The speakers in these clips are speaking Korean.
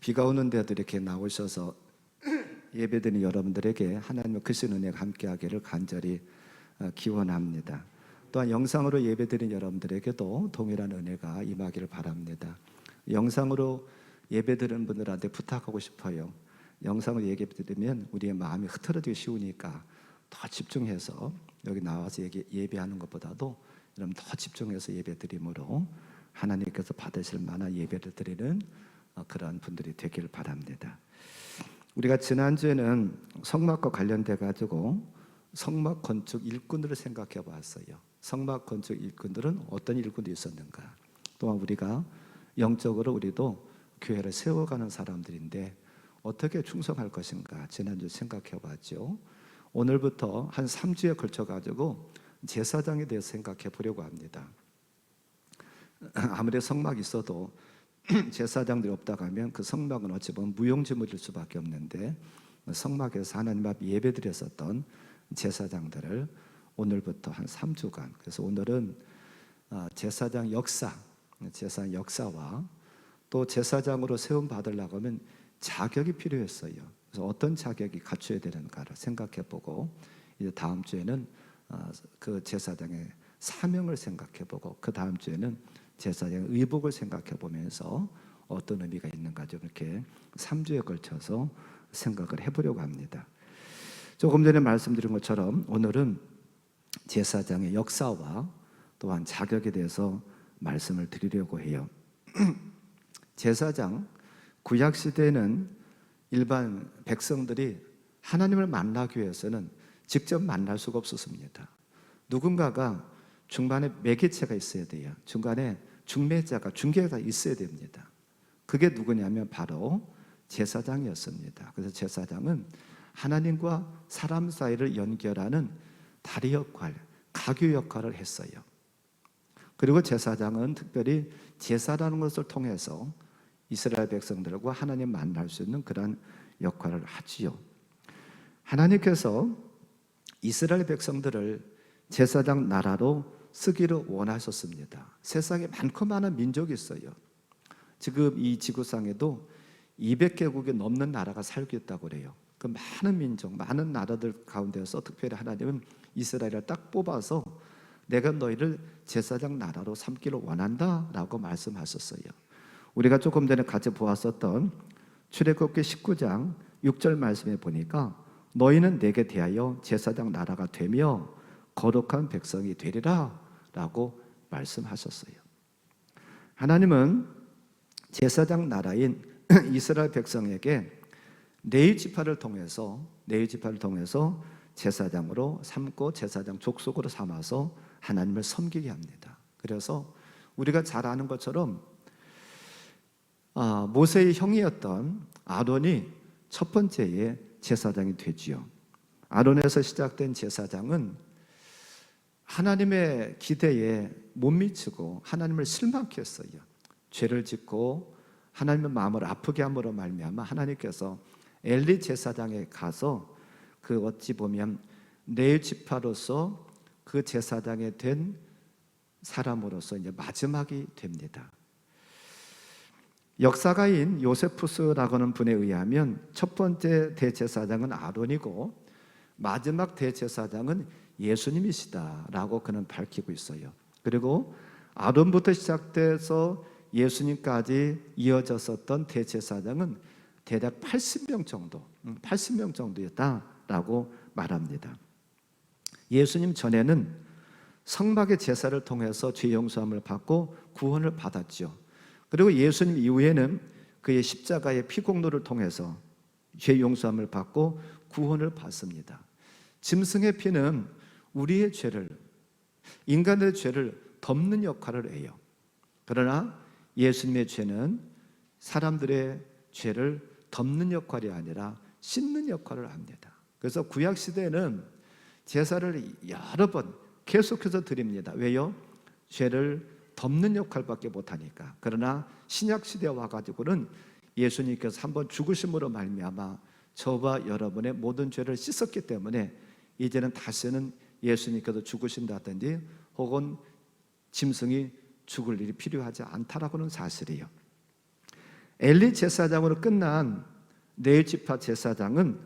비가 오는데도 이렇게 나오셔서 예배드리는 여러분들에게 하나님의 크신 은혜가 함께하기를 간절히 기원합니다. 또한 영상으로 예배드리는 여러분들에게도 동일한 은혜가 임하기를 바랍니다. 영상으로 예배드리는 분들한테 부탁하고 싶어요. 영상으로 예배드리면 우리의 마음이 흐트러지기 쉬우니까 더 집중해서 여기 나와서 예배하는 것보다도 여러분 더 집중해서 예배드림으로 하나님께서 받으실 만한 예배를 드리는 그런 분들이 되길 바랍니다. 우리가 지난주에는 성막과 관련돼 가지고 성막 건축 일꾼들을 생각해 봤어요. 성막 건축 일꾼들은 어떤 일꾼들이 있었는가? 또한 우리가 영적으로 우리도 교회를 세워가는 사람들인데 어떻게 충성할 것인가? 지난주 생각해 봤죠. 오늘부터 한 3주에 걸쳐 가지고 제사장에 대해서 생각해 보려고 합니다. 아무리 성막이 있어도 제사장들이 없다고 하면 그 성막은 어찌 보면 무용지물일 수밖에 없는데 성막에서 하나님 앞 예배드렸었던 제사장들을 오늘부터 한 3주간, 그래서 오늘은 제사장 역사와 또 제사장으로 세움 받으려고 하면 자격이 필요했어요. 그래서 어떤 자격이 갖춰야 되는가를 생각해보고 이제 다음 주에는 그 제사장의 사명을 생각해보고 그 다음 주에는 제사장의 의복을 생각해보면서 어떤 의미가 있는가 좀 이렇게 3주에 걸쳐서 생각을 해보려고 합니다. 조금 전에 말씀드린 것처럼 오늘은 제사장의 역사와 또한 자격에 대해서 말씀을 드리려고 해요. 제사장, 구약시대에는 일반 백성들이 하나님을 만나기 위해서는 직접 만날 수가 없었습니다. 누군가가 중간에 매개체가 있어야 돼요. 중간에 중개자가 있어야 됩니다. 그게 누구냐면 바로 제사장이었습니다. 그래서 제사장은 하나님과 사람 사이를 연결하는 다리 역할, 가교 역할을 했어요. 그리고 제사장은 특별히 제사라는 것을 통해서 이스라엘 백성들과 하나님 만날 수 있는 그런 역할을 하지요. 하나님께서 이스라엘 백성들을 제사장 나라로 쓰기를 원하셨습니다. 세상에 많고 많은 민족이 있어요. 지금 이 지구상에도 200개국이 넘는 나라가 살고 있다고 그래요. 그 많은 민족, 많은 나라들 가운데서 특별히 하나님은 이스라엘을 딱 뽑아서 내가 너희를 제사장 나라로 삼기를 원한다라고 말씀하셨어요. 우리가 조금 전에 같이 보았었던 출애굽기 19장 6절 말씀에 보니까 너희는 내게 대하여 제사장 나라가 되며 거룩한 백성이 되리라 라고 말씀하셨어요. 하나님은 제사장 나라인 이스라엘 백성에게 레위 지파를 통해서 제사장으로 삼고 제사장 족속으로 삼아서 하나님을 섬기게 합니다. 그래서 우리가 잘 아는 것처럼 모세의 형이었던 아론이 첫 번째의 제사장이 되지요. 아론에서 시작된 제사장은 하나님의 기대에 못 미치고 하나님을 실망케 했어요. 죄를 짓고 하나님의 마음을 아프게 함으로 말미암아 하나님께서 엘리 제사장에 가서 그 어찌 보면 레위 지파로서 그 제사장이 된 사람으로서 이제 마지막이 됩니다. 역사가인 요세푸스라고 하는 분에 의하면 첫 번째 대제사장은 아론이고 마지막 대제사장은 예수님이시다라고 그는 밝히고 있어요. 그리고 아론부터 시작돼서 예수님까지 이어졌었던 대제사장은 대략 80명 정도였다라고 말합니다. 예수님 전에는 성막의 제사를 통해서 죄 용서함을 받고 구원을 받았죠. 그리고 예수님 이후에는 그의 십자가의 피공로를 통해서 죄 용서함을 받고 구원을 받습니다. 짐승의 피는 우리의 죄를, 인간의 죄를 덮는 역할을 해요. 그러나 예수님의 죄는 사람들의 죄를 덮는 역할이 아니라 씻는 역할을 합니다. 그래서 구약시대에는 제사를 여러 번 계속해서 드립니다. 왜요? 죄를 덮는 역할밖에 못하니까. 그러나 신약시대에 와가지고는 예수님께서 한번 죽으심으로 말미암아 저와 여러분의 모든 죄를 씻었기 때문에 이제는 다시는 예수님께서 죽으신다든지 혹은 짐승이 죽을 일이 필요하지 않다라고는 사실이에요. 엘리 제사장으로 끝난 네 지파 제사장은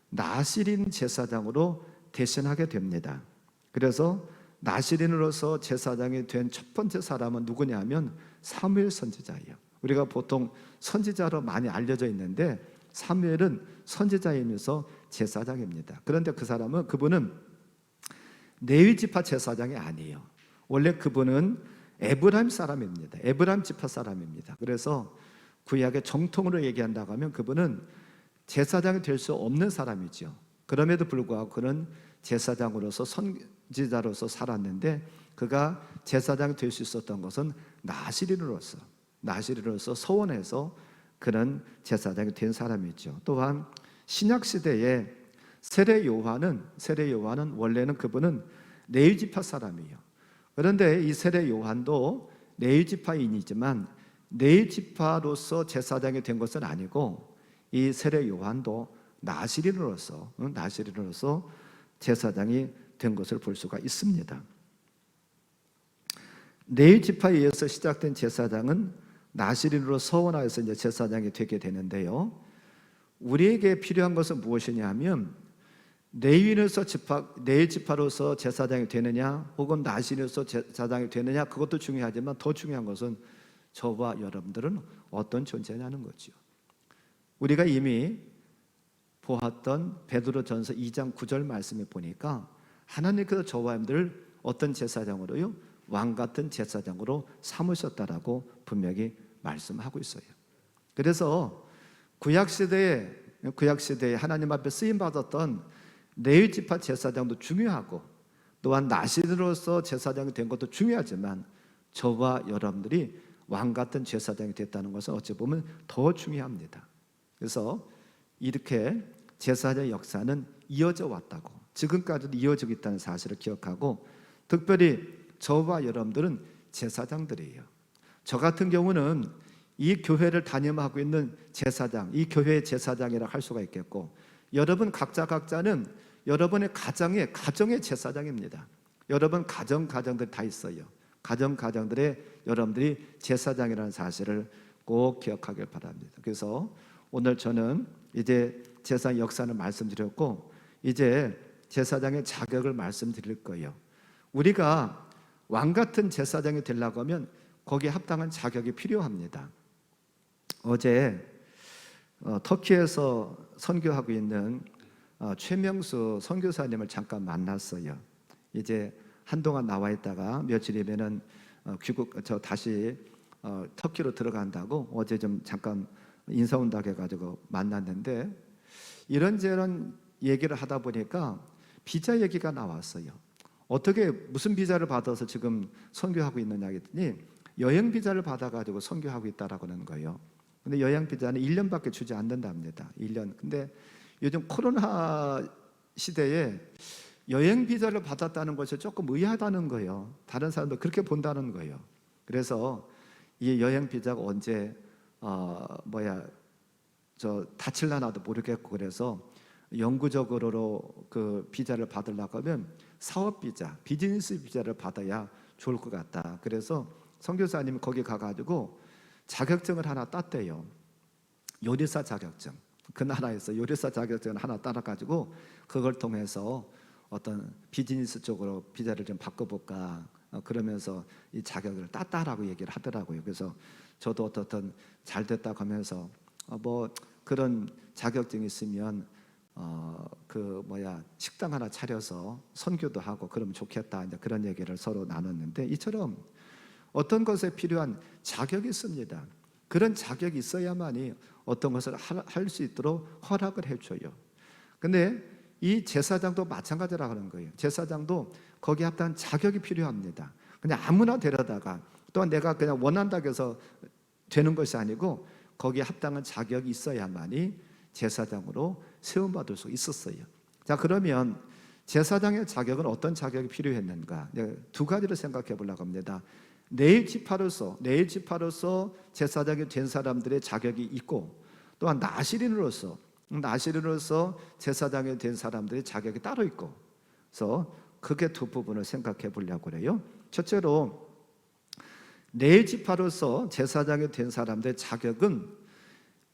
나시린 제사장으로 대신하게 됩니다. 그래서 나시린으로서 제사장이 된 첫 번째 사람은 누구냐면 사무엘 선지자예요. 우리가 보통 선지자로 많이 알려져 있는데 사무엘은 선지자이면서 제사장입니다. 그런데 그분은 레위 지파 제사장이 아니에요. 원래 그분은 에브라임 사람입니다. 에브라임 지파 사람입니다. 그래서 구약의 정통으로 얘기한다고 하면 그분은 제사장이 될 수 없는 사람이죠. 그럼에도 불구하고 그는 제사장으로서 선지자로서 살았는데 그가 제사장이 될 수 있었던 것은 나시린으로서 서원해서 그는 제사장이 된 사람이죠. 또한 신약 시대에 세례 요한은 원래는 그분은 레위 지파 사람이에요. 그런데 이 세례 요한도 레위 지파인이지만 레위 지파로서 제사장이 된 것은 아니고 이 세례 요한도 나시린으로서 제사장이 된 것을 볼 수가 있습니다. 레위 지파에 의해서 시작된 제사장은 나시린으로 서원하여서 이제 제사장이 되게 되는데요. 우리에게 필요한 것은 무엇이냐 하면 레위 지파로서 제사장이 되느냐 혹은 나시린으로서 제사장이 되느냐 그것도 중요하지만 더 중요한 것은 저와 여러분들은 어떤 존재냐는 거죠. 우리가 이미 보았던 베드로전서 2장 9절 말씀에 보니까 하나님께서 저와 여러분들을 어떤 제사장으로요? 왕같은 제사장으로 삼으셨다라고 분명히 말씀하고 있어요. 그래서 구약 시대에 하나님 앞에 쓰임 받았던 레위 지파 제사장도 중요하고 또한 나시린으로서 제사장이 된 것도 중요하지만 저와 여러분들이 왕같은 제사장이 됐다는 것은 어찌 보면 더 중요합니다. 그래서 이렇게 제사장의 역사는 이어져 왔다고, 지금까지도 이어지고 있다는 사실을 기억하고, 특별히 저와 여러분들은 제사장들이에요. 저 같은 경우는 이 교회를 담임하고 있는 제사장, 이 교회의 제사장이라 할 수가 있겠고, 여러분 각자는 여러분의 가정의 제사장입니다. 여러분 가정들 다 있어요. 가정들의 여러분들이 제사장이라는 사실을 꼭 기억하길 바랍니다. 그래서 오늘 저는 이제 제사장 역사는 말씀드렸고 이제 제사장의 자격을 말씀드릴 거예요. 우리가 왕같은 제사장이 되려고 하면 거기에 합당한 자격이 필요합니다. 어제 터키에서 선교하고 있는 최명수 선교사님을 잠깐 만났어요. 이제 한동안 나와 있다가 며칠이면은 다시 터키로 들어간다고 어제 좀 잠깐 인사 온다고 해가지고 만났는데 이런저런 얘기를 하다 보니까 비자 얘기가 나왔어요. 어떻게 무슨 비자를 받아서 지금 선교하고 있느냐 했더니 여행 비자를 받아가지고 선교하고 있다라고 하는 거예요. 근데 여행 비자는 1년밖에 주지 않는답니다. 1년. 근데 요즘 코로나 시대에 여행 비자를 받았다는 것이 조금 의아하다는 거예요. 다른 사람도 그렇게 본다는 거예요. 그래서 이 여행 비자가 언제 다칠라나도 모르겠고 그래서 영구적으로 그 비자를 받으려고 하면 사업 비자, 비즈니스 비자를 받아야 좋을 것 같다. 그래서 선교사님이 거기 가가지고 자격증을 하나 땄대요. 요리사 자격증. 그 나라에서 요리사 자격증을 하나 따라가지고 그걸 통해서 어떤 비즈니스 쪽으로 비자를 좀 바꿔볼까 그러면서 이 자격을 땄다라고 얘기를 하더라고요. 그래서 저도 어떻든 잘 됐다고 하면서 그런 자격증이 있으면 식당 하나 차려서 선교도 하고 그러면 좋겠다, 이제 그런 얘기를 서로 나눴는데, 이처럼 어떤 것에 필요한 자격이 있습니다. 그런 자격이 있어야만이 어떤 것을 할 수 있도록 허락을 해줘요. 근데 이 제사장도 마찬가지라고 하는 거예요. 제사장도 거기에 합당한 자격이 필요합니다. 그냥 아무나 데려다가 또한 내가 그냥 원한다고 해서 되는 것이 아니고 거기에 합당한 자격이 있어야만이 제사장으로 세움받을 수 있었어요. 자, 그러면 제사장의 자격은 어떤 자격이 필요했는가? 두 가지를 생각해 보려고 합니다. 레위 지파로서 제사장이 된 사람들의 자격이 있고, 또한 나시린으로서 제사장이 된 사람들의 자격이 따로 있고, 그래서 그게 두 부분을 생각해 보려고 그래요. 첫째로 레위 지파로서 제사장이 된 사람들의 자격은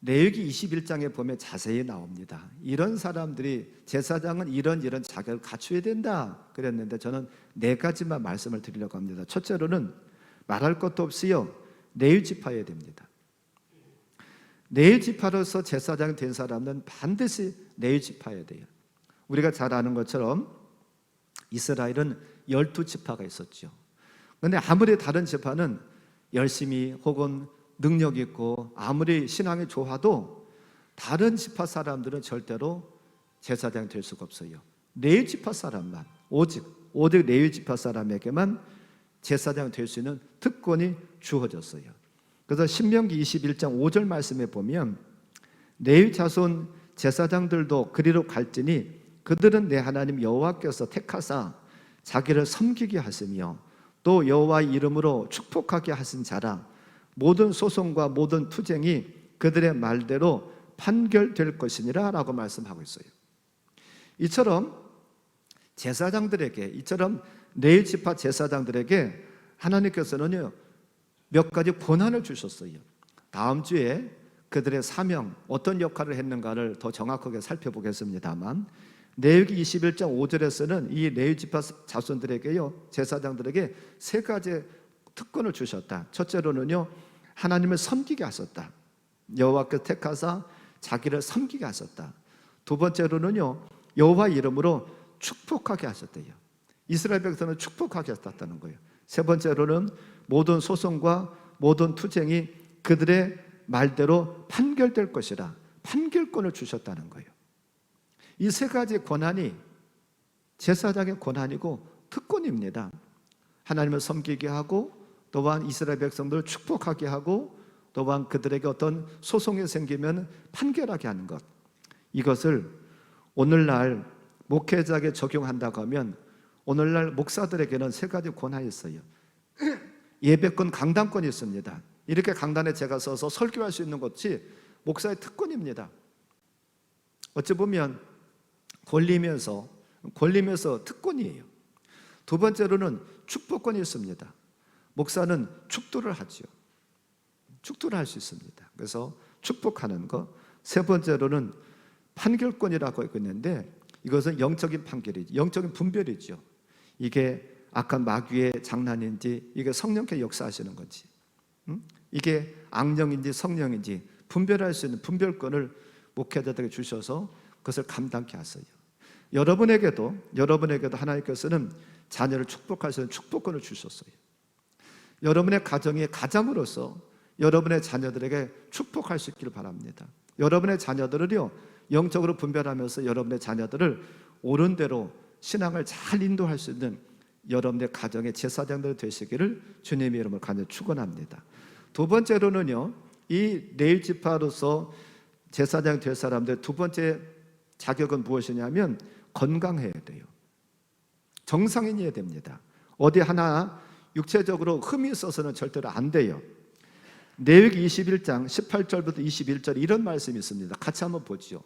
레위기 21장에 보면 자세히 나옵니다. 이런 사람들이 제사장은 이런 자격을 갖춰야 된다 그랬는데 저는 4가지만 말씀을 드리려고 합니다. 첫째로는 말할 것도 없이요, 레위 지파여야 됩니다. 레위 지파로서 제사장 된 사람은 반드시 레위 지파여야 돼요. 우리가 잘 아는 것처럼 이스라엘은 12지파가 있었죠. 그런데 아무리 다른 지파는 열심히 혹은 능력 있고 아무리 신앙이 좋아도 다른 지파 사람들은 절대로 제사장이 될 수가 없어요. 레위 지파 사람만, 오직 레위 지파 사람에게만 제사장이 될 수 있는 특권이 주어졌어요. 그래서 신명기 21장 5절 말씀에 보면 레위 자손 제사장들도 그리로 갈지니 그들은 내 하나님 여호와께서 택하사 자기를 섬기게 하시며 또 여호와의 이름으로 축복하게 하신 자라. 모든 소송과 모든 투쟁이 그들의 말대로 판결될 것이니라 라고 말씀하고 있어요. 이처럼 제사장들에게, 이처럼 레위 지파 제사장들에게 하나님께서는요 몇 가지 권한을 주셨어요. 다음 주에 그들의 사명, 어떤 역할을 했는가를 더 정확하게 살펴보겠습니다만, 레위기 21장 5절에서는 이 레위 지파 자손들에게요, 제사장들에게 3가지 특권을 주셨다. 첫째로는요, 하나님을 섬기게 하셨다. 여호와께서 택하사 자기를 섬기게 하셨다. 두 번째로는요, 여호와 이름으로 축복하게 하셨대요. 이스라엘 백성은 축복하게 하셨다는 거예요. 세 번째로는 모든 소송과 모든 투쟁이 그들의 말대로 판결될 것이라 판결권을 주셨다는 거예요. 이 3가지 권한이 제사장의 권한이고 특권입니다. 하나님을 섬기게 하고 또한 이스라엘 백성들을 축복하게 하고 또한 그들에게 어떤 소송이 생기면 판결하게 하는 것, 이것을 오늘날 목회자에게 적용한다고 하면 오늘날 목사들에게는 3가지 권한이 있어요. 예배권, 강단권이 있습니다. 이렇게 강단에 제가 서서 설교할 수 있는 것이 목사의 특권입니다. 어찌 보면 권리면서 특권이에요. 두 번째로는 축복권이 있습니다. 목사는 축도를 하죠. 축도를 할 수 있습니다. 그래서 축복하는 것. 세 번째로는 판결권이라고 있는데 이것은 영적인 판결이죠. 영적인 분별이죠. 이게 악한 마귀의 장난인지 이게 성령께 역사하시는 건지, 이게 악령인지 성령인지 분별할 수 있는 분별권을 목회자들에게 주셔서 그것을 감당케 하세요. 여러분에게도 하나님께서는 자녀를 축복할 수 있는 축복권을 주셨어요. 여러분의 가정의 가장으로서 여러분의 자녀들에게 축복할 수 있기를 바랍니다. 여러분의 자녀들을요, 영적으로 분별하면서 여러분의 자녀들을 옳은 대로 신앙을 잘 인도할 수 있는 여러분의 가정의 제사장들 되시기를 주님의 이름으로 간절히 축원합니다. 두 번째로는요, 이 레위 지파로서 제사장 될 사람들 두 번째 자격은 무엇이냐면 건강해야 돼요. 정상인이어야 됩니다. 어디 하나 육체적으로 흠이 있어서는 절대로 안 돼요. 레위기 21장 18절부터 21절 이런 말씀이 있습니다. 같이 한번 보죠.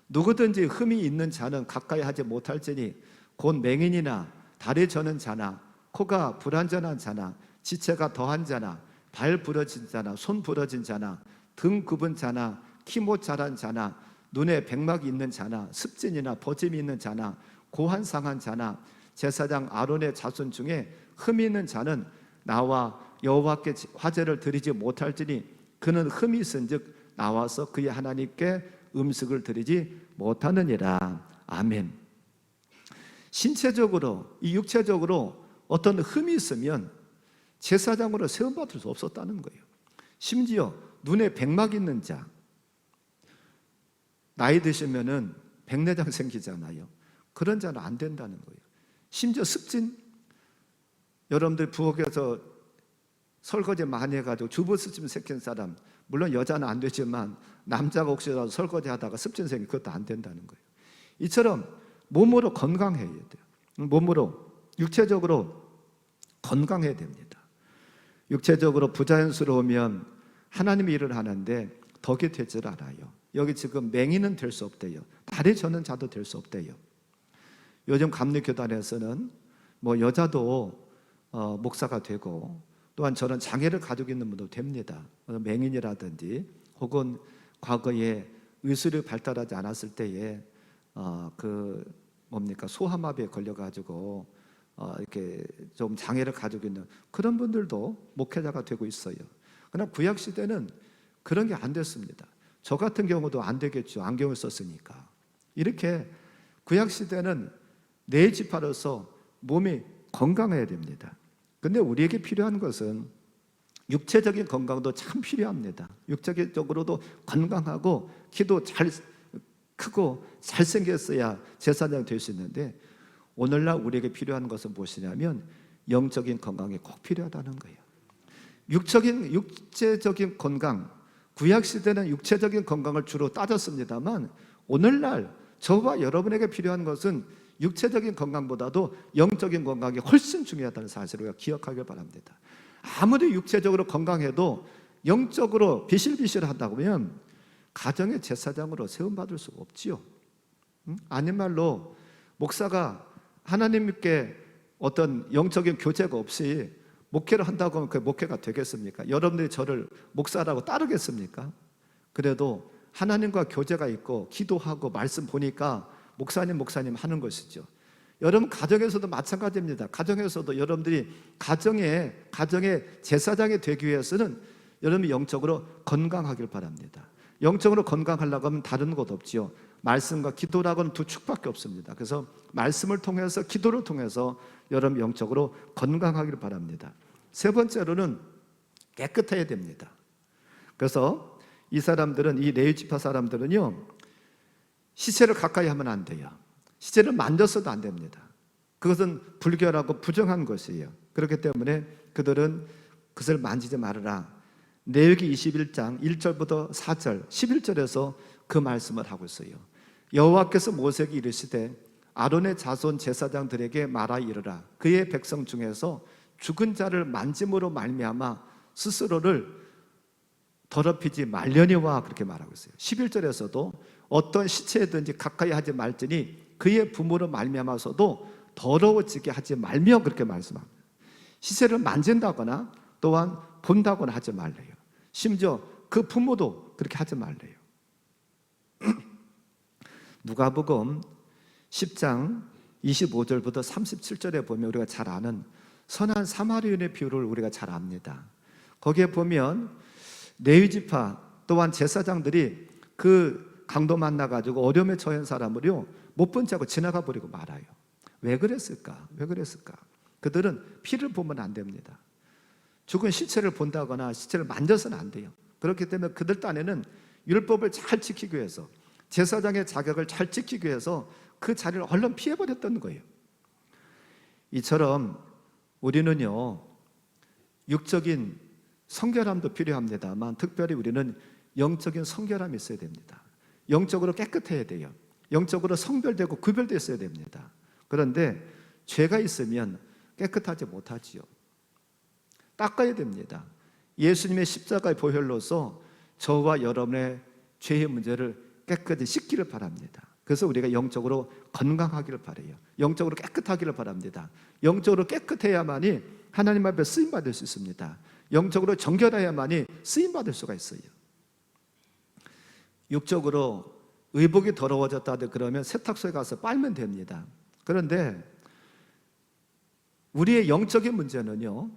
누구든지 흠이 있는 자는 가까이 하지 못할지니 곧 맹인이나 다리 저는 자나 코가 불완전한 자나 지체가 더한 자나 발 부러진 자나 손 부러진 자나 등 굽은 자나 키 못 자란 자나 눈에 백막이 있는 자나 습진이나 버짐이 있는 자나 고한 상한 자나 제사장 아론의 자손 중에 흠이 있는 자는 나와 여호와께 화제를 드리지 못할지니 그는 흠이 있은즉 나와서 그의 하나님께 음식을 드리지 못하느니라. 아멘. 신체적으로, 이 육체적으로 어떤 흠이 있으면 제사장으로 세움받을 수 없었다는 거예요. 심지어 눈에 백막 있는 자, 나이 드시면은 백내장 생기잖아요. 그런 자는 안 된다는 거예요. 심지어 습진, 여러분들 부엌에서 설거지 많이 해가지고 주부 습진 생긴 사람, 물론 여자는 안 되지만 남자가 혹시라도 설거지 하다가 습진 생기면 그것도 안 된다는 거예요. 이처럼 몸으로 건강해야 돼요. 몸으로, 육체적으로 건강해야 됩니다. 육체적으로 부자연스러우면 하나님의 일을 하는데 덕이 되질 않아요. 여기 지금 맹인은 될 수 없대요. 다리 저는 자도 될 수 없대요. 요즘 감리교단에서는 뭐 여자도 목사가 되고 또한 저런 장애를 가지고 있는 분도 됩니다. 맹인이라든지 혹은 과거에 의술이 발달하지 않았을 때에 소아마비에 걸려가지고 이렇게 좀 장애를 가지고 있는 그런 분들도 목회자가 되고 있어요. 그러나 구약 시대는 그런 게 안 됐습니다. 저 같은 경우도 안 되겠죠. 안경을 썼으니까. 이렇게 구약 시대는 내 지파로서 몸이 건강해야 됩니다. 근데 우리에게 필요한 것은 육체적인 건강도 참 필요합니다. 육체적으로도 건강하고 키도 잘 크고 잘생겼어야 제사장 될 수 있는데, 오늘날 우리에게 필요한 것은 무엇이냐면 영적인 건강이 꼭 필요하다는 거예요. 육체적인 건강, 구약시대는 육체적인 건강을 주로 따졌습니다만, 오늘날 저와 여러분에게 필요한 것은 육체적인 건강보다도 영적인 건강이 훨씬 중요하다는 사실을 우리가 기억하길 바랍니다. 아무리 육체적으로 건강해도 영적으로 비실비실하다고 하면 가정의 제사장으로 세움받을 수가 없지요. 아닌 말로 목사가 하나님께 어떤 영적인 교제가 없이 목회를 한다고 하면 그 목회가 되겠습니까? 여러분들이 저를 목사라고 따르겠습니까? 그래도 하나님과 교제가 있고 기도하고 말씀 보니까 목사님 하는 것이죠. 여러분 가정에서도 마찬가지입니다. 가정에서도 여러분들이 가정의 제사장이 되기 위해서는 여러분이 영적으로 건강하길 바랍니다. 영적으로 건강하려고 하면 다른 것 없지요. 말씀과 기도라고는 두 축밖에 없습니다. 그래서 말씀을 통해서, 기도를 통해서 여러분 영적으로 건강하길 바랍니다. 세 번째로는 깨끗해야 됩니다. 그래서 이 사람들은, 이 레위 지파 사람들은요, 시체를 가까이 하면 안 돼요. 시체를 만져서도 안 됩니다. 그것은 불결하고 부정한 것이에요. 그렇기 때문에 그들은 그것을 만지지 말아라. 레위기 21장 1절부터 4절 11절에서 그 말씀을 하고 있어요. 여호와께서 모세에게 이르시되 아론의 자손 제사장들에게 말하 이르라. 그의 백성 중에서 죽은 자를 만짐으로 말미암아 스스로를 더럽히지 말려니와, 그렇게 말하고 있어요. 11절에서도 어떤 시체든지 가까이 하지 말지니 그의 부모로 말미암아서도 더러워지게 하지 말며, 그렇게 말씀합니다. 시체를 만진다거나 또한 본다거나 하지 말래요. 심지어 그 부모도 그렇게 하지 말래요. 누가복음 10장 25절부터 37절에 보면 우리가 잘 아는 선한 사마리아인의 비유를 우리가 잘 압니다. 거기에 보면 레위 지파 또한 제사장들이 그 강도 만나가지고 어려움에 처한 사람을요 못 본 척하고 지나가 버리고 말아요. 왜 그랬을까? 그들은 피를 보면 안 됩니다. 죽은 시체를 본다거나 시체를 만져서는 안 돼요. 그렇기 때문에 그들 딴에는 율법을 잘 지키기 위해서, 제사장의 자격을 잘 지키기 위해서 그 자리를 얼른 피해버렸던 거예요. 이처럼 우리는요 육적인 성결함도 필요합니다만 특별히 우리는 영적인 성결함이 있어야 됩니다. 영적으로 깨끗해야 돼요. 영적으로 성별되고 구별되어 있어야 됩니다. 그런데 죄가 있으면 깨끗하지 못하지요. 닦아야 됩니다. 예수님의 십자가의 보혈로서 저와 여러분의 죄의 문제를 깨끗이 씻기를 바랍니다. 그래서 우리가 영적으로 건강하기를 바라요. 영적으로 깨끗하기를 바랍니다. 영적으로 깨끗해야만이 하나님 앞에 쓰임받을 수 있습니다. 영적으로 정결해야만이 쓰임받을 수가 있어요. 육적으로 의복이 더러워졌다 그러면 세탁소에 가서 빨면 됩니다. 그런데 우리의 영적인 문제는요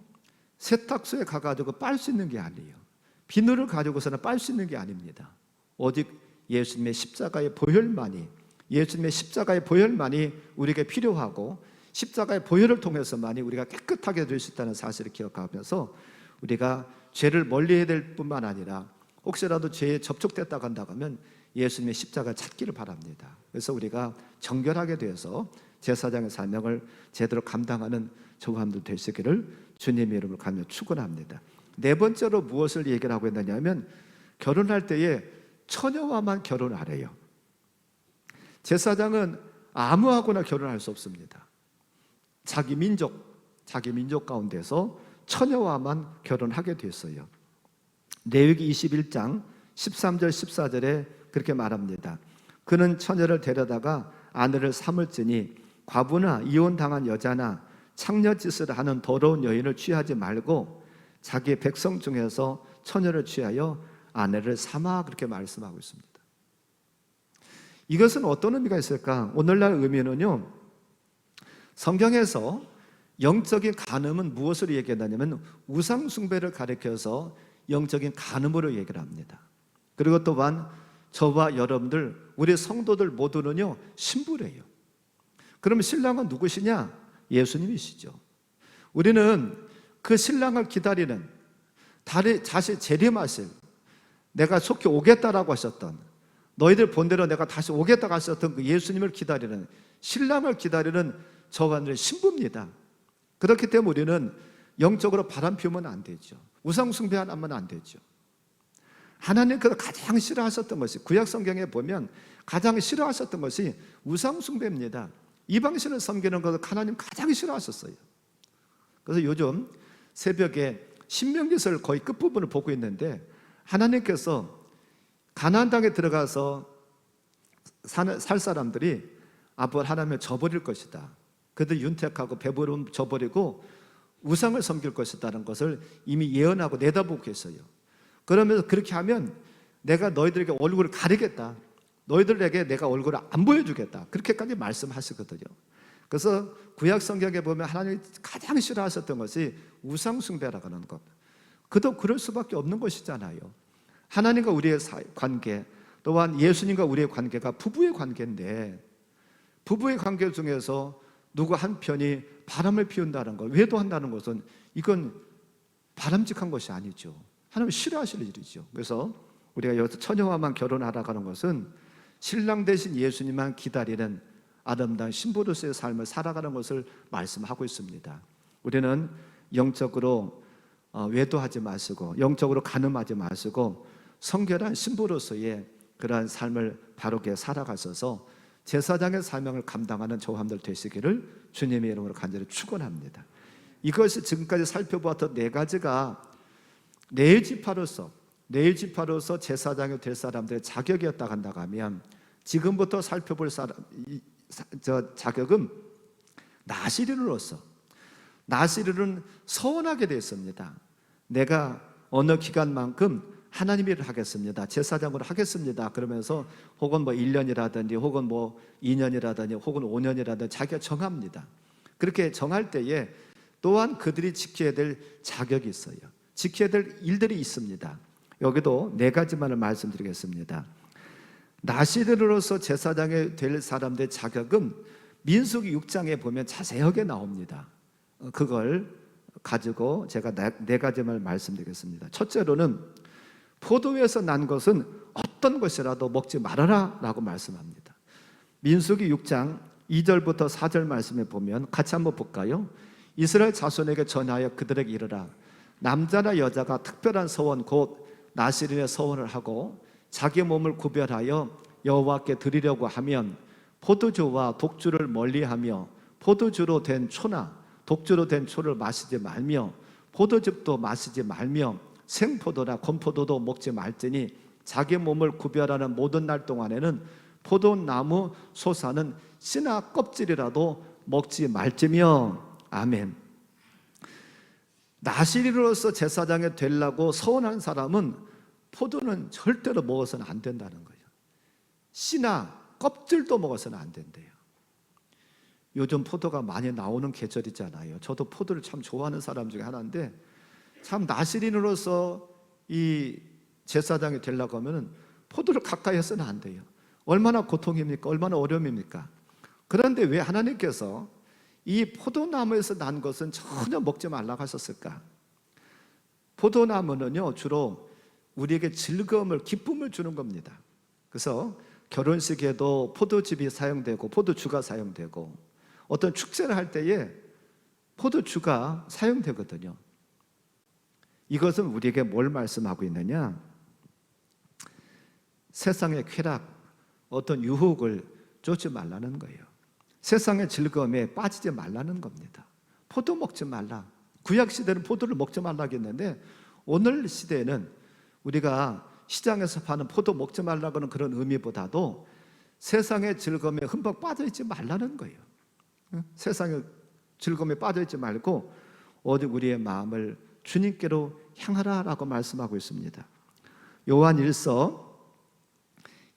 세탁소에 가가지고 빨 수 있는 게 아니에요. 비누를 가지고서는 빨 수 있는 게 아닙니다. 오직 예수님의 십자가의 보혈만이, 예수님의 십자가의 보혈만이 우리에게 필요하고 십자가의 보혈을 통해서만이 우리가 깨끗하게 될 수 있다는 사실을 기억하면서 우리가 죄를 멀리해야 될 뿐만 아니라 혹시라도 죄에 접촉됐다고 한다고 하면 예수님의 십자가를 찾기를 바랍니다. 그래서 우리가 정결하게 되어서 제사장의 사명을 제대로 감당하는 저함들 될 수 있기를 주님의 이름으로 간절히 축원합니다. 네 번째로 무엇을 얘기를 하고 있느냐면 결혼할 때에 처녀와만 결혼하래요. 제사장은 아무하고나 결혼할 수 없습니다. 자기 민족 가운데서 처녀와만 결혼하게 됐어요. 레위기 21장 13절 14절에 그렇게 말합니다. 그는 처녀를 데려다가 아내를 삼을지니 과부나 이혼당한 여자나 창녀짓을 하는 더러운 여인을 취하지 말고 자기 백성 중에서 처녀를 취하여 아내를 삼아 그렇게 말씀하고 있습니다. 이것은 어떤 의미가 있을까? 오늘날 의미는요, 성경에서 영적인 간음은 무엇으로 얘기한다냐면 우상 숭배를 가리켜서 영적인 간음으로 얘기를 합니다. 그리고 또한 저와 여러분들, 우리 성도들 모두는요 신부래요. 그러면 신랑은 누구시냐? 예수님이시죠. 우리는 그 신랑을 기다리는, 다시 재림하실, 내가 속히 오겠다라고 하셨던, 너희들 본대로 내가 다시 오겠다고 하셨던 그 예수님을 기다리는, 신랑을 기다리는 저와 너희들 신부입니다. 그렇기 때문에 우리는 영적으로 바람 피우면 안 되죠. 우상 숭배하면 안 되죠. 하나님께서 가장 싫어하셨던 것이, 구약 성경에 보면 가장 싫어하셨던 것이 우상 숭배입니다. 이방신을 섬기는 것을 하나님 가장 싫어하셨어요. 그래서 요즘 새벽에 신명기서를 거의 끝부분을 보고 있는데, 하나님께서 가나안 땅에 들어가서 살 사람들이 앞으로 하나님을 저버릴 것이다, 그들 윤택하고 배부름 저버리고 우상을 섬길 것이라는 것을 이미 예언하고 내다보고 계세요. 그러면서 그렇게 하면 내가 너희들에게 얼굴을 가리겠다, 너희들에게 내가 얼굴을 안 보여주겠다, 그렇게까지 말씀하시거든요. 그래서 구약 성경에 보면 하나님이 가장 싫어하셨던 것이 우상 숭배라고 하는 것. 그도 그럴 수밖에 없는 것이잖아요. 하나님과 우리의 관계, 또한 예수님과 우리의 관계가 부부의 관계인데, 부부의 관계 중에서 누구 한 편이 바람을 피운다는 것, 외도한다는 것은 이건 바람직한 것이 아니죠. 하나님 싫어하실 일이죠. 그래서 우리가 여기서 처녀와만 결혼하라고 하는 것은 신랑 대신 예수님만 기다리는 아름다운 신부로서의 삶을 살아가는 것을 말씀하고 있습니다. 우리는 영적으로 외도하지 마시고, 영적으로 간음하지 마시고, 성결한 신부로서의 그러한 삶을 바르게 살아가셔서 제사장의 사명을 감당하는 저와 여러분들 되시기를 주님의 이름으로 간절히 축원합니다. 이것이 지금까지 살펴보았던 네 가지가 네 지파로서 제사장이 될 사람들의 자격이었다 한다고 하면, 지금부터 살펴볼 자격은 나시리로서, 나시리는 서원하게 되었습니다. 내가 어느 기간만큼 하나님 일을 하겠습니다, 제사장으로 하겠습니다, 그러면서 혹은 1년이라든지 혹은 2년이라든지 혹은 5년이라든지 자기가 정합니다. 그렇게 정할 때에 또한 그들이 지켜야 될 자격이 있어요. 지켜야 될 일들이 있습니다. 여기도 네 가지만을 말씀드리겠습니다. 나시르로서 제사장이 될 사람들의 자격은 민수기 6장에 보면 자세하게 나옵니다. 그걸 가지고 제가 네 가지만 말씀드리겠습니다. 첫째로는 포도에서 난 것은 어떤 것이라도 먹지 말아라 라고 말씀합니다. 민수기 6장 2절부터 4절 말씀에 보면 같이 한번 볼까요? 이스라엘 자손에게 전하여 그들에게 이르라. 남자나 여자가 특별한 서원 곧 나시린의 서원을 하고 자기 몸을 구별하여 여호와께 드리려고 하면 포도주와 독주를 멀리하며 포도주로 된 초나 독주로 된 초를 마시지 말며 포도즙도 마시지 말며 생포도나 건포도도 먹지 말지니 자기 몸을 구별하는 모든 날 동안에는 포도나무 솟아는 씨나 껍질이라도 먹지 말지며. 아멘. 나시리로서 제사장이 되려고 서원한 사람은 포도는 절대로 먹어서는 안 된다는 거예요. 씨나 껍질도 먹어서는 안 된대요. 요즘 포도가 많이 나오는 계절이잖아요. 저도 포도를 참 좋아하는 사람 중에 하나인데, 참 나시린으로서 이 제사장이 되려고 하면 포도를 가까이 해서는 안 돼요. 얼마나 고통입니까? 얼마나 어려움입니까? 그런데 왜 하나님께서 이 포도나무에서 난 것은 전혀 먹지 말라고 하셨을까? 포도나무는요 주로 우리에게 즐거움을, 기쁨을 주는 겁니다. 그래서 결혼식에도 포도즙이 사용되고 포도주가 사용되고, 어떤 축제를 할 때에 포도주가 사용되거든요. 이것은 우리에게 뭘 말씀하고 있느냐? 세상의 쾌락, 어떤 유혹을 쫓지 말라는 거예요. 세상의 즐거움에 빠지지 말라는 겁니다. 포도 먹지 말라. 구약 시대는 포도를 먹지 말라고 했는데, 오늘 시대에는 우리가 시장에서 파는 포도 먹지 말라고 하는 그런 의미보다도 세상의 즐거움에 흠뻑 빠져있지 말라는 거예요. 세상의 즐거움에 빠져있지 말고 오직 우리의 마음을 주님께로 향하라라고 말씀하고 있습니다. 요한 1서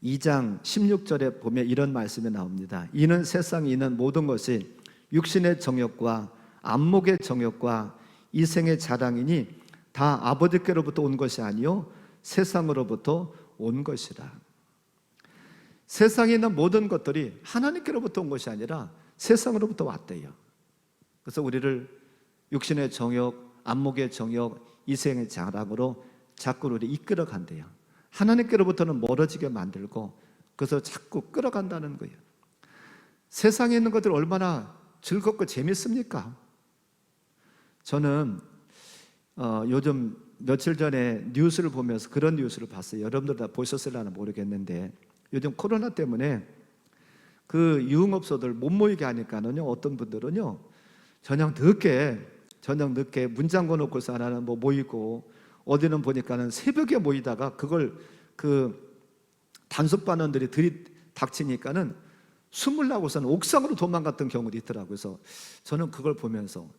2장 16절에 보면 이런 말씀이 나옵니다. 이는 세상에 있는 모든 것이 육신의 정욕과 안목의 정욕과 이생의 자랑이니 다 아버지께로부터 온 것이 아니요 세상으로부터 온 것이라. 세상에 있는 모든 것들이 하나님께로부터 온 것이 아니라 세상으로부터 왔대요. 그래서 우리를 육신의 정욕, 안목의 정욕, 이생의 자랑으로 자꾸 우리 이끌어 간대요. 하나님께로부터는 멀어지게 만들고 그래서 자꾸 끌어간다는 거예요. 세상에 있는 것들 얼마나 즐겁고 재밌습니까? 저는 요즘 며칠 전에 뉴스를 보면서 그런 뉴스를 봤어요. 여러분들 다 보셨을려나 모르겠는데 요즘 코로나 때문에 그 유흥업소들 못 모이게 하니까는요, 어떤 분들은요 저녁 늦게 문 잠궈 놓고서 하나는 뭐 모이고, 어디는 보니까는 새벽에 모이다가 그걸 그 단속반원들이 들이닥치니까는 숨을 나고서는 옥상으로 도망갔던 경우도 있더라고요. 그래서 저는 그걸 보면서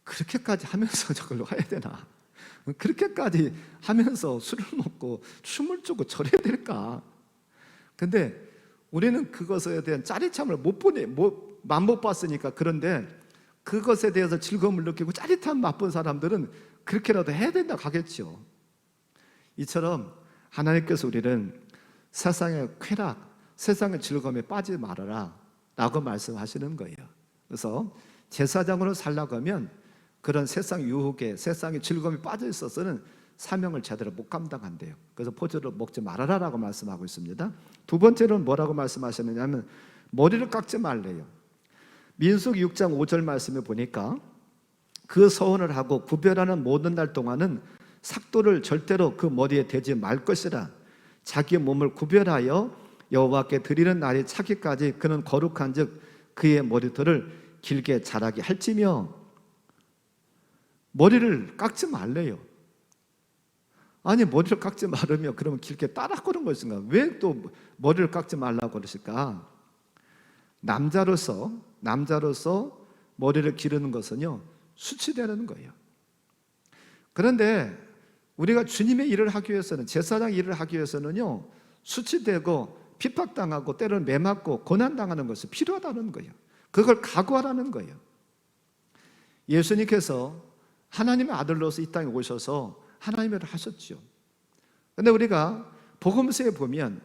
그렇게까지 하면서 저걸 해야 되나? 그렇게까지 하면서 술을 먹고 춤을 추고 저래야 될까? 근데 우리는 그것에 대한 짜릿함을 못 봤으니까. 그런데 그것에 대해서 즐거움을 느끼고 짜릿함 맛본 사람들은 그렇게라도 해야 된다고 하겠죠. 이처럼 하나님께서 우리는 세상의 쾌락, 세상의 즐거움에 빠지지 말아라 라고 말씀하시는 거예요. 그래서 제사장으로 살려고 하면 그런 세상 유혹에, 세상의 즐거움에 빠져 있어서는 사명을 제대로 못 감당한대요. 그래서 포도를 먹지 말아라 라고 말씀하고 있습니다. 두 번째로는 뭐라고 말씀하셨느냐 하면 머리를 깎지 말래요. 민수기 6장 5절 말씀에 보니까 그 서원을 하고 구별하는 모든 날 동안은 삭도를 절대로 그 머리에 대지 말 것이라. 자기 몸을 구별하여 여호와께 드리는 날이 차기까지 그는 거룩한 즉 그의 머리털을 길게 자라게 할지며. 머리를 깎지 말래요. 아니, 머리를 깎지 말으면 그러면 길게 따라 그런 것인가? 왜 또 머리를 깎지 말라고 그러실까? 남자로서 머리를 기르는 것은요 수치되는 거예요. 그런데 우리가 주님의 일을 하기 위해서는, 제사장 일을 하기 위해서는요 수치되고 핍박당하고 때로는 매맞고 고난당하는 것이 필요하다는 거예요. 그걸 각오하라는 거예요. 예수님께서 하나님의 아들로서 이 땅에 오셔서 하나님의 일을 하셨죠. 그런데 우리가 복음서에 보면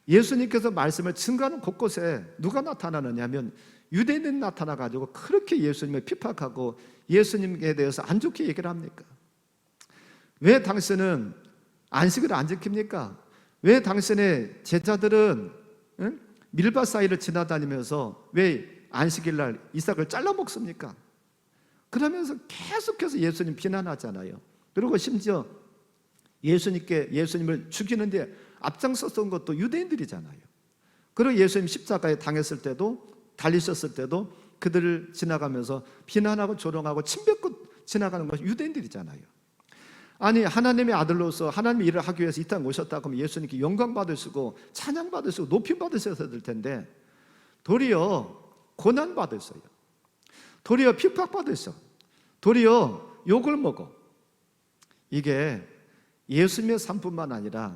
예수님께서 말씀을 증거하는 곳곳에 누가 나타나느냐 하면 유대인들이 나타나가지고 그렇게 예수님을 핍박하고 예수님에 대해서 안 좋게 얘기를 합니까? 왜 당신은 안식을 안 지킵니까? 왜 당신의 제자들은 밀밭 사이를 지나다니면서 왜 안식일날 이삭을 잘라 먹습니까? 그러면서 계속해서 예수님 비난하잖아요. 그리고 심지어 예수님을 죽이는데 앞장섰던 것도 유대인들이잖아요. 그리고 예수님 십자가에 당했을 때도, 달리셨을 때도 그들을 지나가면서 비난하고 조롱하고 침뱉고 지나가는 것이 유대인들이잖아요. 아니, 하나님의 아들로서 하나님의 일을 하기 위해서 이 땅에 오셨다고 하면 예수님께 영광 받으시고 찬양 받으시고 높임 받으셔야 될 텐데 도리어 고난 받으셔요. 도리어 핍박 받으셔. 도리어 욕을 먹어. 이게 예수님의 삶뿐만 아니라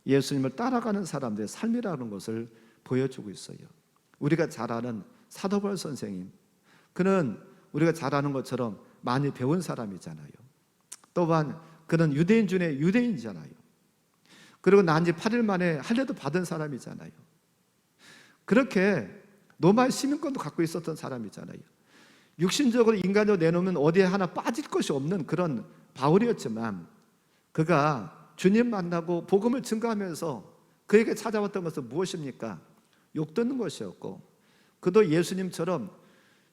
예수님을 따라가는 사람들의 삶이라는 것을 보여주고 있어요. 우리가 잘 아는 사도 바울 선생님, 그는 우리가 잘 아는 것처럼 많이 배운 사람이잖아요. 또한 그는 유대인 중에 유대인이잖아요. 그리고 난 지 8일 만에 할례도 받은 사람이잖아요. 그렇게 로마의 시민권도 갖고 있었던 사람이잖아요. 육신적으로 인간으로 내놓으면 어디에 하나 빠질 것이 없는 그런 바울이었지만 그가 주님 만나고 복음을 증거하면서 그에게 찾아왔던 것은 무엇입니까? 욕 듣는 것이었고, 그도 예수님처럼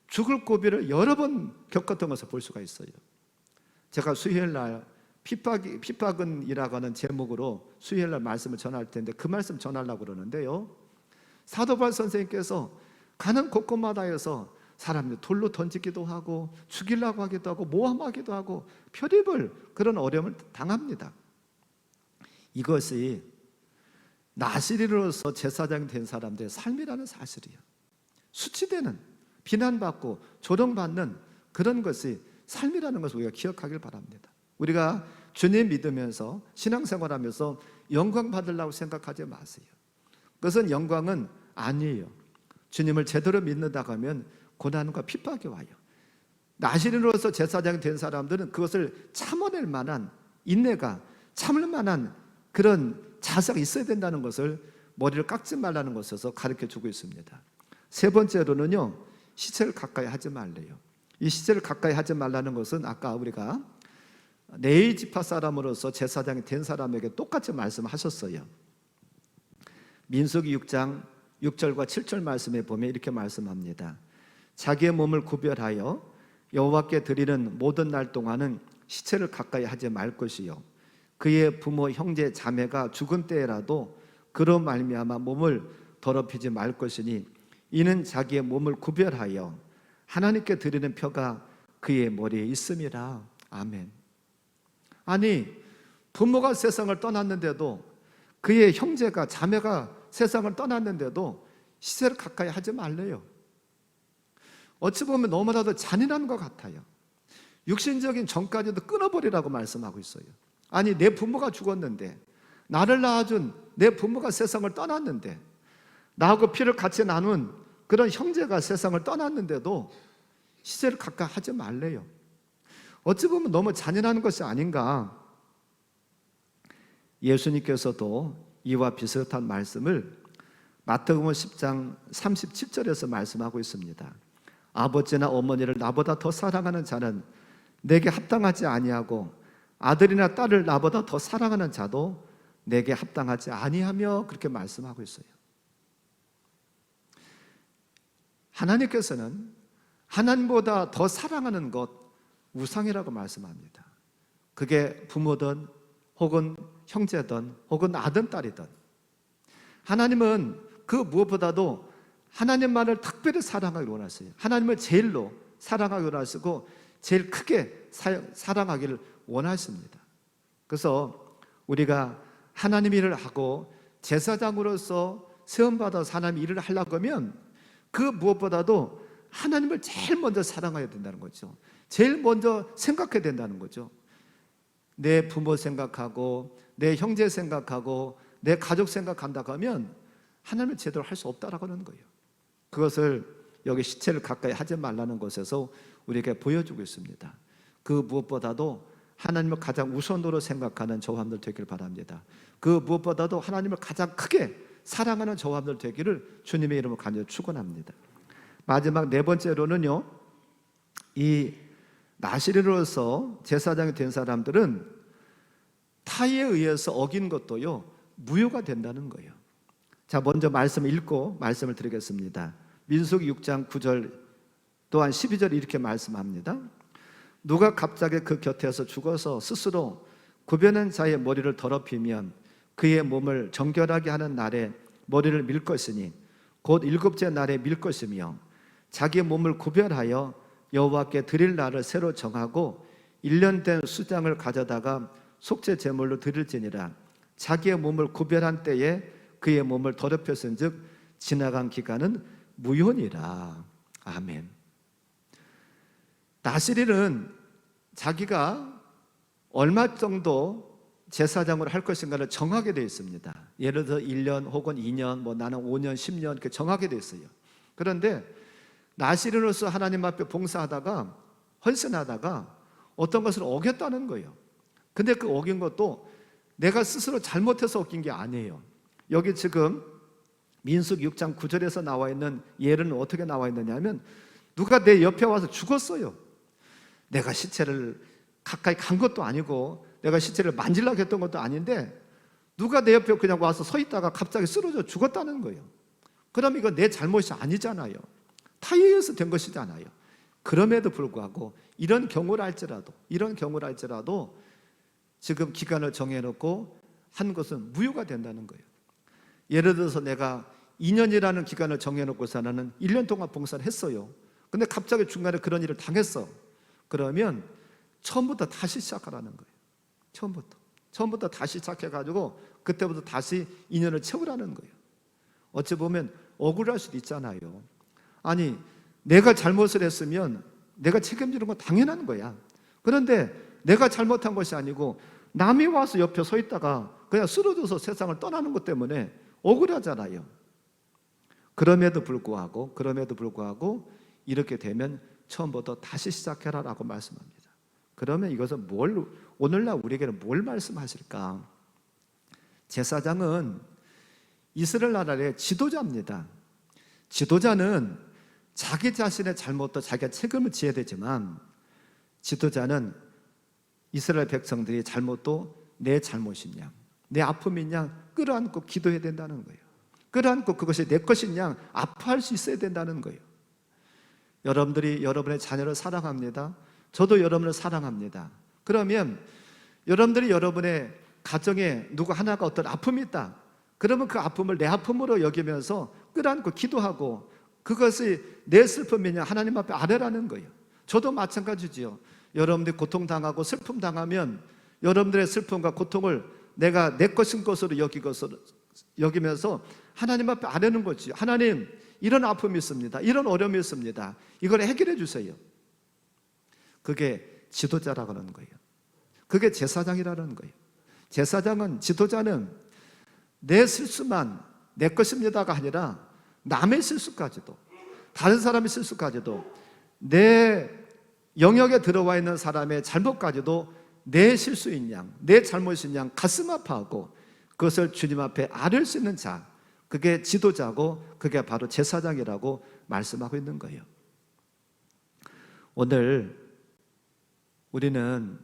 죽을 고비를 여러 번 겪었던 것을 볼 수가 있어요. 제가 수요일날 핍박은이라고 하는 제목으로 수요일날 말씀을 전할 텐데 그 말씀 전하려고 그러는데요, 사도 바울 선생님께서 가는 곳곳마다에서 사람들 돌로 던지기도 하고 죽이려고 하기도 하고 모함하기도 하고 별의별 그런 어려움을 당합니다. 이것이 나시리로서 제사장이 된 사람들의 삶이라는 사실이에요. 수치되는, 비난받고 조롱받는 그런 것이 삶이라는 것을 우리가 기억하길 바랍니다. 우리가 주님 믿으면서 신앙생활하면서 영광 받으려고 생각하지 마세요. 그것은 영광은 아니에요. 주님을 제대로 믿는다고 하면 고난과 핍박이 와요. 나시린으로서 제사장이 된 사람들은 그것을 참아낼 만한 인내가, 참을 만한 그런 자세가 있어야 된다는 것을 머리를 깎지 말라는 것에서 가르쳐주고 있습니다. 세 번째로는요, 시체를 가까이 하지 말래요. 이 시체를 가까이 하지 말라는 것은 아까 우리가 레위 지파 사람으로서 제사장이 된 사람에게 똑같이 말씀하셨어요. 민수기 6장 6절과 7절 말씀에 보면 이렇게 말씀합니다. 자기의 몸을 구별하여 여호와께 드리는 모든 날 동안은 시체를 가까이 하지 말 것이요, 그의 부모 형제 자매가 죽은 때에라도 그로 말미암아 몸을 더럽히지 말 것이니 이는 자기의 몸을 구별하여 하나님께 드리는 표가 그의 머리에 있음이라. 아멘. 아니, 부모가 세상을 떠났는데도, 그의 형제가 자매가 세상을 떠났는데도 시체를 가까이 하지 말래요. 어찌 보면 너무나도 잔인한 것 같아요. 육신적인 정까지도 끊어버리라고 말씀하고 있어요. 아니, 내 부모가 죽었는데, 나를 낳아준 내 부모가 세상을 떠났는데, 나하고 피를 같이 나눈 그런 형제가 세상을 떠났는데도 시체를 가까이 하지 말래요. 어찌 보면 너무 잔인한 것이 아닌가. 예수님께서도 이와 비슷한 말씀을 마태복음 10장 37절에서 말씀하고 있습니다. 아버지나 어머니를 나보다 더 사랑하는 자는 내게 합당하지 아니하고 아들이나 딸을 나보다 더 사랑하는 자도 내게 합당하지 아니하며, 그렇게 말씀하고 있어요. 하나님께서는 하나님보다 더 사랑하는 것, 우상이라고 말씀합니다. 그게 부모든 혹은 형제든 혹은 아든 딸이든, 하나님은 그 무엇보다도 하나님만을 특별히 사랑하기를 원하세요. 하나님을 제일로 사랑하기를 원하시고 제일 크게 사랑하기를 원하십니다. 그래서 우리가 하나님 일을 하고 제사장으로서 세움받아서 하나님 일을 하려고 하면 그 무엇보다도 하나님을 제일 먼저 사랑해야 된다는 거죠. 제일 먼저 생각해야 된다는 거죠. 내 부모 생각하고 내 형제 생각하고 내 가족 생각한다고 하면 하나님을 제대로 할 수 없다라고 하는 거예요. 그것을 여기 시체를 가까이 하지 말라는 것에서 우리에게 보여주고 있습니다. 그 무엇보다도 하나님을 가장 우선으로 생각하는 저함들 되기를 바랍니다. 그 무엇보다도 하나님을 가장 크게 사랑하는 저함들 되기를 주님의 이름으로 간절히 축원합니다. 마지막 네 번째로는요, 이 나시린으로서 제사장이 된 사람들은 타의에 의해서 어긴 것도요, 무효가 된다는 거예요. 자, 먼저 말씀을 읽고 말씀을 드리겠습니다. 민수기 6장 9절 또한 12절 이렇게 말씀합니다. 누가 갑자기 그 곁에서 죽어서 스스로 구별한 자의 머리를 더럽히면 그의 몸을 정결하게 하는 날에 머리를 밀 것이니 곧 일곱째 날에 밀 것이며, 자기의 몸을 구별하여 여호와께 드릴 날을 새로 정하고 1년 된 수장을 가져다가 속죄 제물로 드릴지니라. 자기의 몸을 구별한 때에 그의 몸을 더럽혔은즉 지나간 기간은 무효니라. 아멘. 나시린은 자기가 얼마 정도 제사장으로 할 것인가를 정하게 되어 있습니다. 예를 들어 1년 혹은 2년, 나는 5년, 10년 이렇게 정하게 되어 있어요. 그런데 나시린으로서 하나님 앞에 봉사하다가 헌신하다가 어떤 것을 어겼다는 거예요. 근데 그 어긴 것도 내가 스스로 잘못해서 어긴 게 아니에요. 여기 지금 민수기 6장 9절에서 나와 있는 예는 어떻게 나와 있느냐 하면, 누가 내 옆에 와서 죽었어요. 내가 시체를 가까이 간 것도 아니고 내가 시체를 만지려고 했던 것도 아닌데 누가 내 옆에 그냥 와서 서 있다가 갑자기 쓰러져 죽었다는 거예요. 그럼 이거 내 잘못이 아니잖아요. 타의에 의해서 된 것이잖아요. 그럼에도 불구하고 이런 경우를 할지라도 지금 기간을 정해놓고 한 것은 무효가 된다는 거예요. 예를 들어서 내가 2년이라는 기간을 정해놓고서 나는 1년 동안 봉사를 했어요. 근데 갑자기 중간에 그런 일을 당했어. 그러면 처음부터 다시 시작하라는 거예요. 처음부터 다시 시작해가지고 그때부터 다시 2년을 채우라는 거예요. 어찌 보면 억울할 수도 있잖아요. 아니, 내가 잘못을 했으면 내가 책임지는 건 당연한 거야. 그런데 내가 잘못한 것이 아니고 남이 와서 옆에 서 있다가 그냥 쓰러져서 세상을 떠나는 것 때문에 억울하잖아요. 그럼에도 불구하고 이렇게 되면 처음부터 다시 시작해라라고 말씀합니다. 그러면 이것은 오늘날 우리에게는 뭘 말씀하실까? 제사장은 이스라엘 나라의 지도자입니다. 지도자는 자기 자신의 잘못도 자기가 책임을 져야 되지만, 지도자는 이스라엘 백성들이 잘못도 내 잘못인 양, 내 아픔인 양 끌어안고 기도해야 된다는 거예요. 끌어안고 그것이 내 것인 양 아파할 수 있어야 된다는 거예요. 여러분들이 여러분의 자녀를 사랑합니다. 저도 여러분을 사랑합니다. 그러면 여러분들이 여러분의 가정에 누구 하나가 어떤 아픔이 있다. 그러면 그 아픔을 내 아픔으로 여기면서 끌어안고 기도하고 그것이 내 슬픔이냐 하나님 앞에 아뢰라는 거예요. 저도 마찬가지지요. 여러분들이 고통당하고 슬픔 당하면 여러분들의 슬픔과 고통을 내가 내 것인 것으로 여기면서 하나님 앞에 아뢰는 거지. 하나님, 이런 아픔이 있습니다. 이런 어려움이 있습니다. 이걸 해결해 주세요. 그게 지도자라고 하는 거예요. 그게 제사장이라는 거예요. 제사장은, 지도자는 내 실수만 내 것입니다가 아니라 남의 실수까지도, 다른 사람의 실수까지도, 내 영역에 들어와 있는 사람의 잘못까지도 내 실수인 양, 내 잘못인 양 가슴 아파하고 그것을 주님 앞에 아뢰을 수 있는 자, 그게 지도자고 그게 바로 제사장이라고 말씀하고 있는 거예요. 오늘 우리는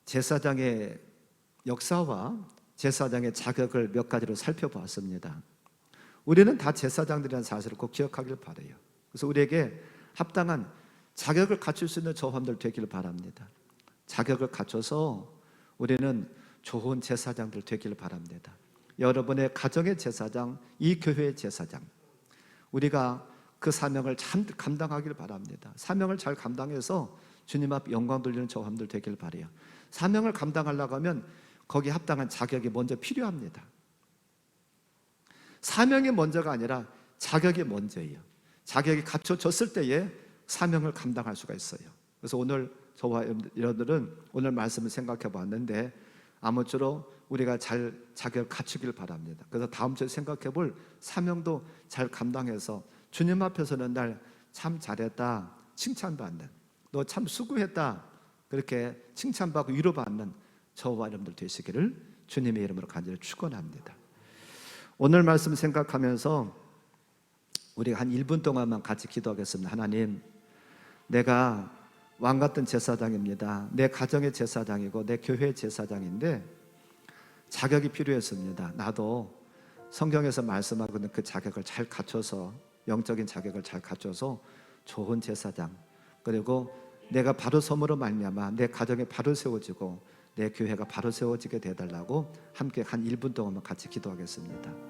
제사장의 역사와 제사장의 자격을 몇 가지로 살펴보았습니다. 우리는 다 제사장들이라는 사실을 꼭 기억하길 바라요. 그래서 우리에게 합당한 자격을 갖출 수 있는 저함들 되기를 바랍니다. 자격을 갖춰서 우리는 좋은 제사장들 되기를 바랍니다. 여러분의 가정의 제사장, 이 교회의 제사장, 우리가 그 사명을 참 감당하기를 바랍니다. 사명을 잘 감당해서 주님 앞 영광 돌리는 저함들 되기를 바라요. 사명을 감당하려고 하면 거기에 합당한 자격이 먼저 필요합니다. 사명이 먼저가 아니라 자격이 먼저예요. 자격이 갖춰졌을 때에 사명을 감당할 수가 있어요. 그래서 오늘 저와 여러분들은 오늘 말씀을 생각해 봤는데 아무쪼록 우리가 잘 자격을 갖추길 바랍니다. 그래서 다음 주에 생각해 볼 사명도 잘 감당해서 주님 앞에서는 날 참 잘했다 칭찬받는, 너 참 수고했다 그렇게 칭찬받고 위로받는 저와 여러분들 되시기를 주님의 이름으로 간절히 축원합니다. 오늘 말씀 생각하면서 우리가 한 1분 동안만 같이 기도하겠습니다. 하나님, 내가 왕같은 제사장입니다. 내 가정의 제사장이고 내 교회의 제사장인데 자격이 필요했습니다. 나도 성경에서 말씀하고 있는 그 자격을 잘 갖춰서, 영적인 자격을 잘 갖춰서 좋은 제사장, 그리고 내가 바로 섬으로 말미암아 내 가정이 바로 세워지고 내 교회가 바로 세워지게 되달라고 함께 한 1분 동안만 같이 기도하겠습니다.